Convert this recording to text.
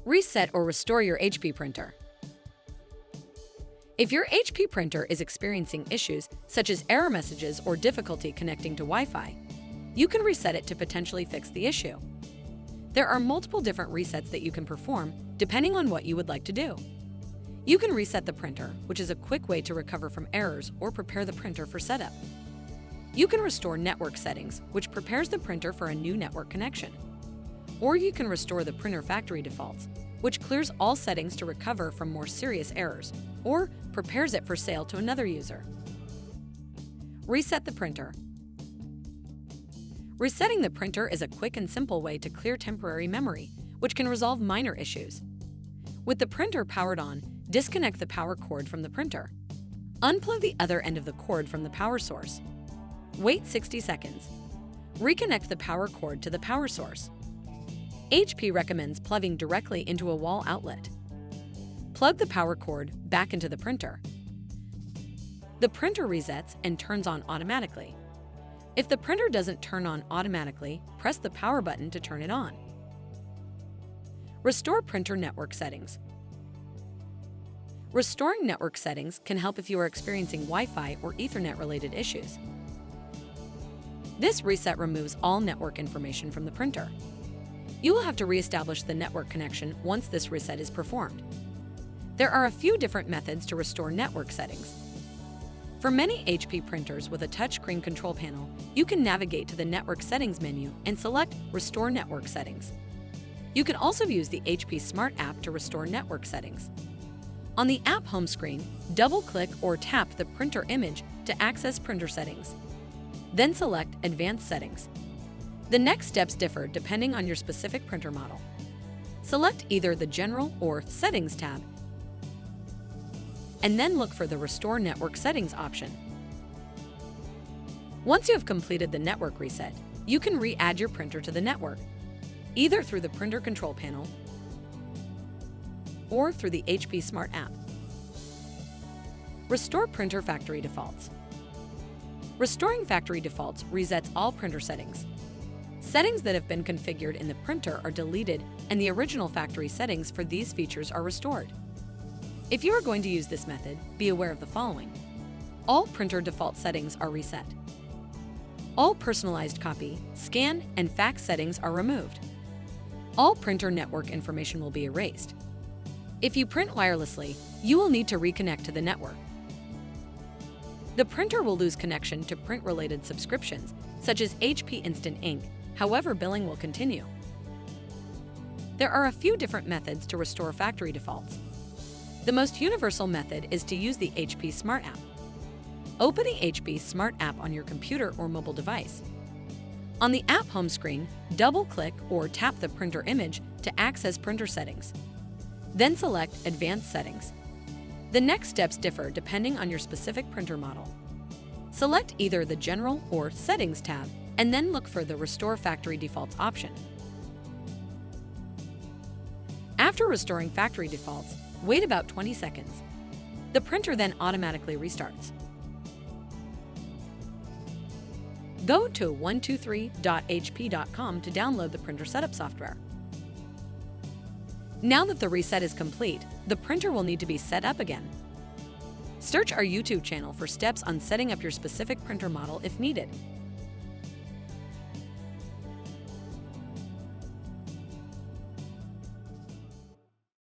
Reset or restore your HP printer. If your HP printer is experiencing issues such as error messages or difficulty connecting to Wi-Fi, you can reset it to potentially fix the issue. There are multiple different resets that you can perform depending on what you would like to do. You can reset the printer, which is a quick way to recover from errors or prepare the printer for setup. You can restore network settings, which prepares the printer for a new network connection. Or you can restore the printer factory defaults, which clears all settings to recover from more serious errors, or prepares it for sale to another user. Reset the printer. Resetting the printer is a quick and simple way to clear temporary memory, which can resolve minor issues. With the printer powered on, disconnect the power cord from the printer. Unplug the other end of the cord from the power source. Wait 60 seconds. Reconnect the power cord to the power source. HP recommends plugging directly into a wall outlet. Plug the power cord back into the printer. The printer resets and turns on automatically. If the printer doesn't turn on automatically, press the power button to turn it on. Restore printer network settings. Restoring network settings can help if you are experiencing Wi-Fi or Ethernet-related issues. This reset removes all network information from the printer. You will have to reestablish the network connection once this reset is performed. There are a few different methods to restore network settings. For many HP printers with a touchscreen control panel, you can navigate to the Network Settings menu and select Restore Network Settings. You can also use the HP Smart app to restore network settings. On the app home screen, double-click or tap the printer image to access printer settings. Then select Advanced Settings. The next steps differ depending on your specific printer model. Select either the General or Settings tab, and then look for the Restore Network Settings option. Once you have completed the network reset, you can re-add your printer to the network, either through the printer control panel or through the HP Smart app. Restore printer factory defaults. Restoring factory defaults resets all printer settings. Settings that have been configured in the printer are deleted, and the original factory settings for these features are restored. If you are going to use this method, be aware of the following. All printer default settings are reset. All personalized copy, scan, and fax settings are removed. All printer network information will be erased. If you print wirelessly, you will need to reconnect to the network. The printer will lose connection to print-related subscriptions, such as HP Instant Ink, however, billing will continue. There are a few different methods to restore factory defaults. The most universal method is to use the HP Smart app. Open the HP Smart app on your computer or mobile device. On the app home screen, double-click or tap the printer image to access printer settings. Then select Advanced Settings. The next steps differ depending on your specific printer model. Select either the General or Settings tab, and then look for the Restore Factory Defaults option. After restoring factory defaults, wait about 20 seconds. The printer then automatically restarts. Go to 123.hp.com to download the printer setup software. Now that the reset is complete, the printer will need to be set up again. Search our YouTube channel for steps on setting up your specific printer model if needed.